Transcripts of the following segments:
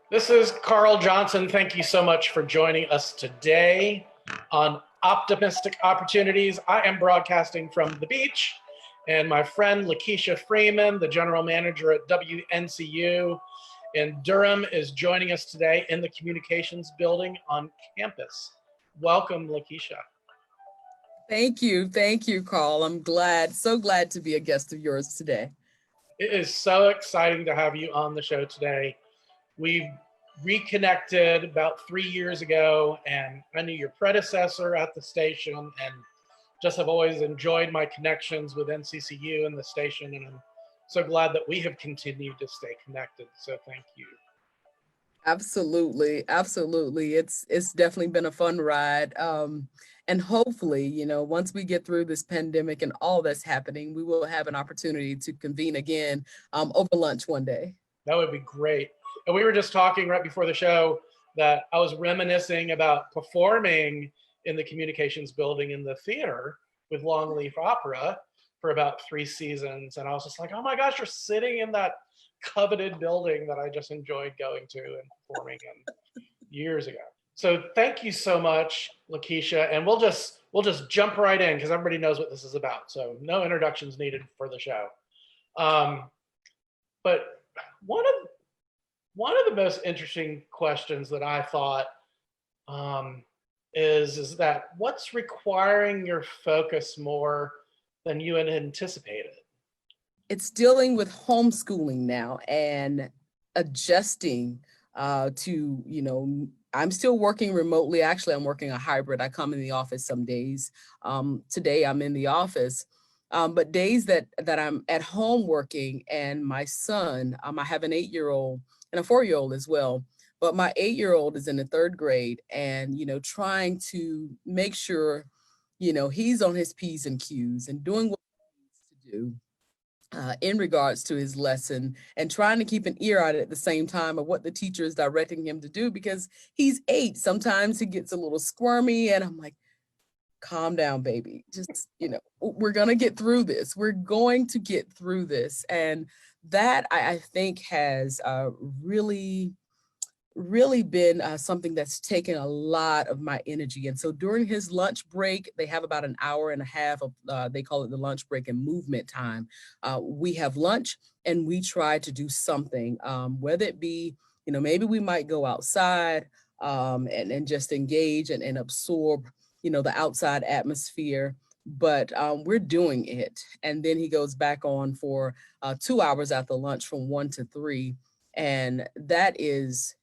This is Carl Johnson. Thank you so much for joining us today on Optimistic Opportunities. I am broadcasting from the beach, and my friend Lackisha Freeman, the general manager at WNCU in Durham, is joining us today in the communications building on campus. Welcome, Lackisha. Thank you. Thank you, Carl. I'm so glad to be a guest of yours today. It is so exciting to have you on the show today. We reconnected about 3 years ago, and I knew your predecessor at the station and just have always enjoyed my connections with NCCU and the station, and I'm so glad that we have continued to stay connected. So thank you. Absolutely. Absolutely. It's definitely been a fun ride. And hopefully, once we get through this pandemic and all that's happening, we will have an opportunity to convene again over lunch one day. That would be great. And we were just talking right before the show that I was reminiscing about performing in the communications building in the theater with Longleaf Opera for about 3 seasons. And I was just like, oh my gosh, you're sitting in that coveted building that I just enjoyed going to and performing in years ago. So thank you so much, Lackisha. And we'll just jump right in because everybody knows what this is about. So no introductions needed for the show. But one of the most interesting questions that I thought is that what's requiring your focus more than you had anticipated? It's dealing with homeschooling now and adjusting to, I'm still working remotely. Actually, I'm working a hybrid. I come in the office some days. Today I'm in the office. But days that I'm at home working, and my son, I have an 8-year-old and a 4-year-old as well. But my 8-year-old is in the 3rd grade, and trying to make sure, he's on his P's and Q's and doing what he needs to do in regards to his lesson, and trying to keep an ear out at the same time of what the teacher is directing him to do, because he's 8. Sometimes he gets a little squirmy, and I'm like, calm down, baby. Just, we're going to get through this. We're going to get through this. And that I think has really been something that's taken a lot of my energy. And so during his lunch break, they have about an hour and a half of, they call it the lunch break and movement time. We have lunch and we try to do something, whether it be, maybe we might go outside and just engage and absorb the outside atmosphere, but we're doing it. And then he goes back on for 2 hours after lunch from 1 to 3. And that's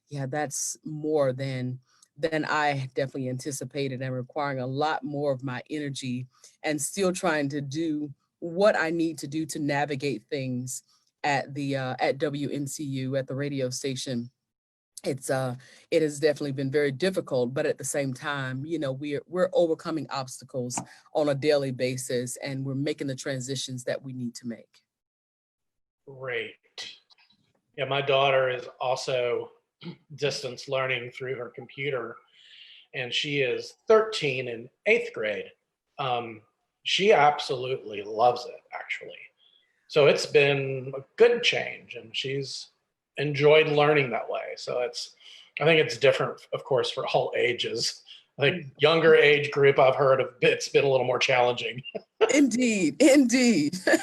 more than I definitely anticipated, and requiring a lot more of my energy, and still trying to do what I need to do to navigate things at WNCU, at the radio station. It has definitely been very difficult, but at the same time, we're overcoming obstacles on a daily basis, and we're making the transitions that we need to make. Great. Yeah, my daughter is also distance learning through her computer, and she is 13 in 8th grade. She absolutely loves it, actually. So it's been a good change, and she's enjoyed learning that way. So I think it's different, of course, for all ages. I think younger age group I've heard of, it's been a little more challenging. Indeed.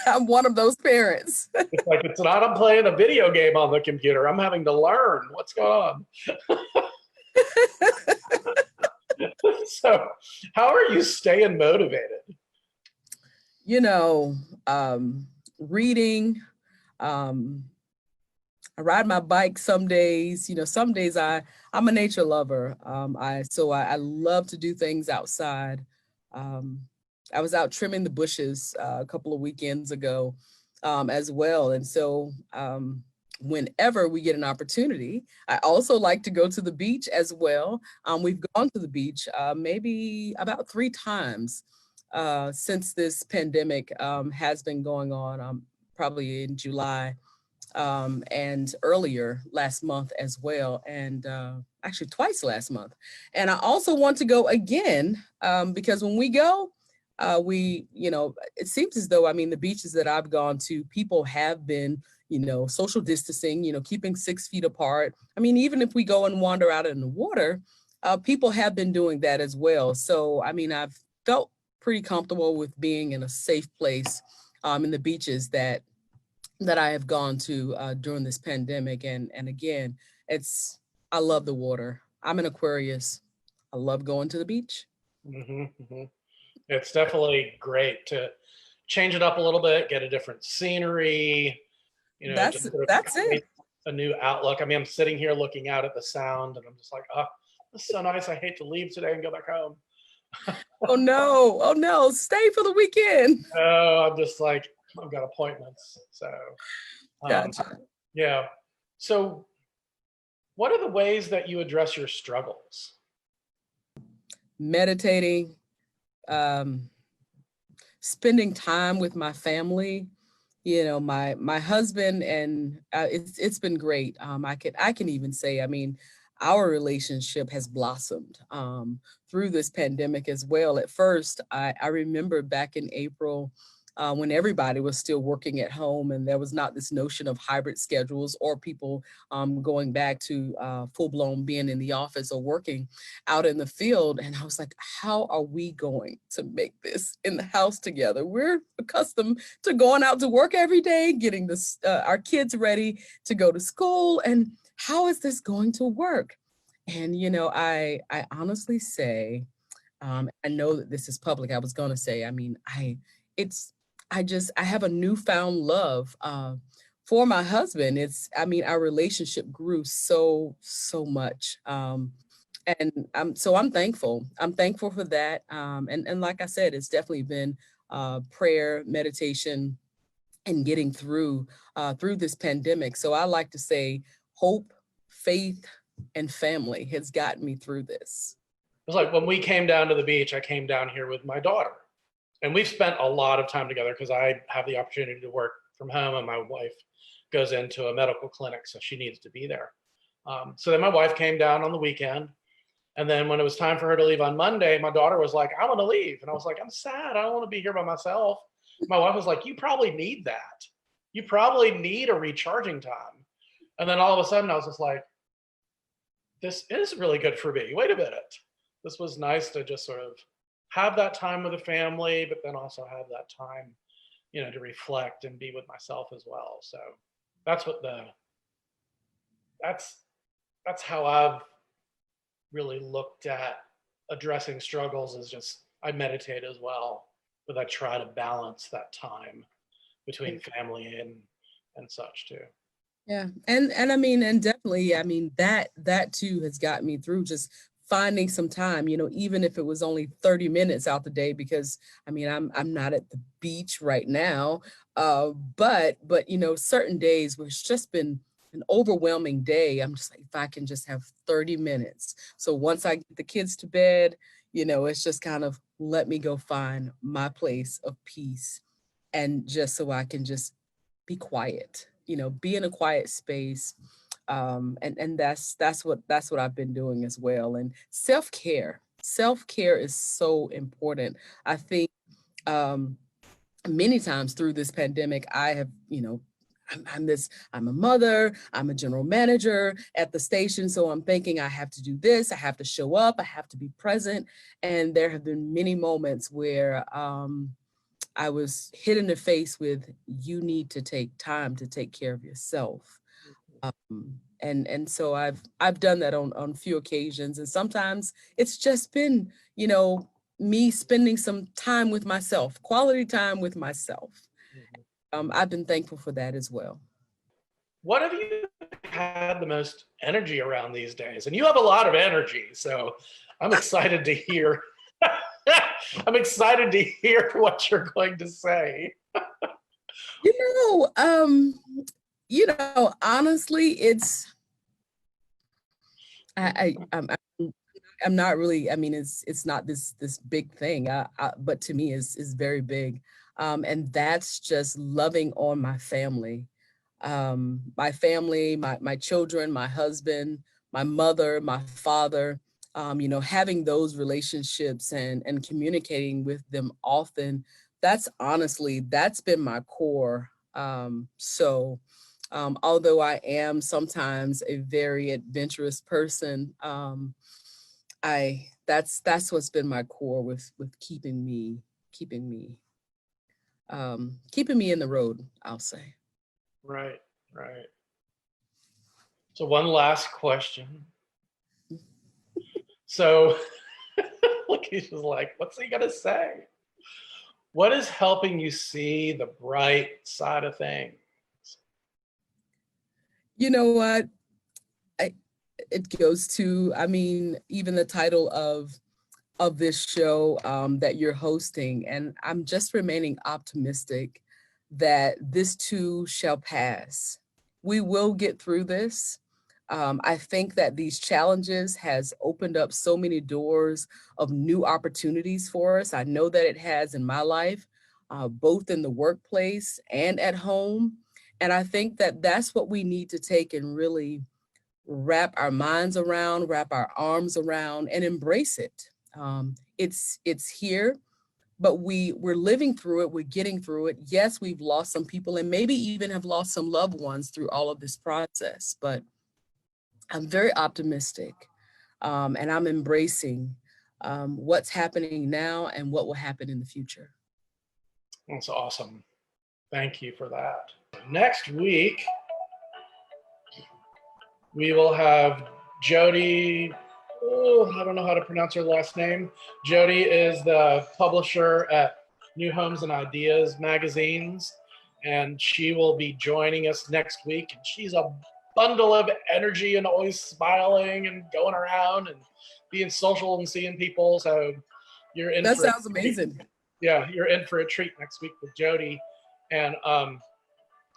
I'm one of those parents. It's like, it's not I'm playing a video game on the computer. I'm having to learn what's going on. So how are you staying motivated? Reading, I ride my bike some days. Some days I'm a nature lover. I love to do things outside. I was out trimming the bushes a couple of weekends ago as well. And so whenever we get an opportunity, I also like to go to the beach as well. We've gone to the beach maybe about 3 times since this pandemic has been going on, probably in July. And earlier last month as well, and actually twice last month. And I also want to go again because when we go, it seems as though, the beaches that I've gone to, people have been, social distancing, keeping 6 feet apart. I mean, even if we go and wander out in the water, people have been doing that as well. So, I mean, I've felt pretty comfortable with being in a safe place in the beaches that I have gone to during this pandemic. And again, I love the water. I'm an Aquarius. I love going to the beach. Hmm. Hmm. It's definitely great to change it up a little bit, get a different scenery, just sort of That's create it. a new outlook. I mean, I'm sitting here looking out at the sound and I'm just like, oh, this is so nice. I hate to leave today and go back home. Oh no. Oh no. Stay for the weekend. Oh, I'm just like, I've got appointments. So, um, Gotcha. yeah. So, what are the ways that you address your struggles? Meditating, um, spending time with my family, my husband, and it's been great. I can even say, I mean, our relationship has blossomed through this pandemic as well. At first, I remember back in April, when everybody was still working at home and there was not this notion of hybrid schedules or people going back to full blown being in the office or working out in the field. And I was like, how are we going to make this in the house together? We're accustomed to going out to work every day, getting our kids ready to go to school. And how is this going to work? And, I honestly say, I know that this is public. I was going to say, I mean, it's, I have a newfound love for my husband. I mean, our relationship grew so much. And I'm thankful. I'm thankful for that. And like I said, it's definitely been prayer, meditation, and getting through this pandemic. So I like to say hope, faith, and family has gotten me through this. It's like when we came down to the beach, I came down here with my daughter. And we've spent a lot of time together because I have the opportunity to work from home and my wife goes into a medical clinic, so she needs to be there. So then my wife came down on the weekend. And then when it was time for her to leave on Monday, my daughter was like, I want to leave. And I was like, I'm sad. I don't want to be here by myself. My wife was like, you probably need that. You probably need a recharging time. And then all of a sudden I was just like, this is really good for me. Wait a minute. This was nice to just sort of have that time with the family, but then also have that time, to reflect and be with myself as well. So that's what that's how I've really looked at addressing struggles, is just I meditate as well, but I try to balance that time between family and such too. Yeah. And I mean, and definitely, I mean, that too has got me through just finding some time, even if it was only 30 minutes out the day, because I mean, I'm not at the beach right now. But certain days where it's just been an overwhelming day, I'm just like, if I can just have 30 minutes. So once I get the kids to bed, it's just kind of let me go find my place of peace, and just so I can just be quiet, be in a quiet space. And that's what I've been doing as well. And self-care is so important. I think um, many times through this pandemic, I have, I'm a mother, I'm a general manager at the station. So I'm thinking I have to do this, I have to show up, I have to be present. And there have been many moments where I was hit in the face with, you need to take time to take care of yourself. And so I've done that on a few occasions. And sometimes it's just been, me spending some time with myself, quality time with myself. Mhm. I've been thankful for that as well. What have you had the most energy around these days? And you have a lot of energy, so I'm excited to hear. I'm excited to hear what you're going to say. You honestly, I'm not really, I mean, it's not this big thing, but to me is very big. And that's just loving on my family. My children, my husband, my mother, my father, having those relationships and communicating with them often. That's been my core. Although I am sometimes a very adventurous person, that's what's been my core with keeping me keeping me in the road, I'll say. Right, right. So one last question. So Lakeisha's like, what's he gonna say? What is helping you see the bright side of things? You know what? It goes to, I mean, even the title of this show that you're hosting, and I'm just remaining optimistic that this too shall pass. We will get through this. I think that these challenges has opened up so many doors of new opportunities for us. I know that it has in my life, both in the workplace and at home. And I think that that's what we need to take and really wrap our minds around, wrap our arms around, and embrace it. It's here, but we're living through it. We're getting through it. Yes, we've lost some people, and maybe even have lost some loved ones through all of this process. But I'm very optimistic, and I'm embracing what's happening now and what will happen in the future. That's awesome. Thank you for that. Next week, we will have Jody. Oh, I don't know how to pronounce her last name. Jody is the publisher at New Homes and Ideas magazines, and she will be joining us next week. And she's a bundle of energy and always smiling and going around and being social and seeing people. So you're in. That sounds amazing. Yeah, you're in for a treat next week with Jody. And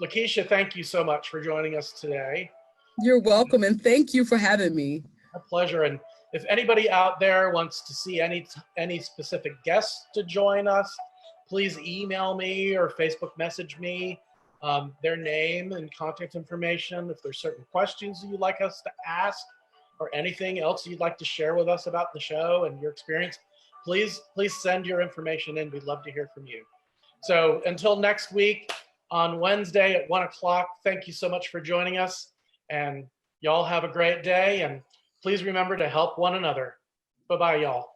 Lackisha, thank you so much for joining us today. You're welcome, and thank you for having me. A pleasure. And if anybody out there wants to see any specific guests to join us, please email me or Facebook message me their name and contact information. If there's certain questions you'd like us to ask or anything else you'd like to share with us about the show and your experience, please send your information in. We'd love to hear from you. So until next week on Wednesday at 1 o'clock, thank you so much for joining us. And y'all have a great day. And please remember to help one another. Bye-bye, y'all.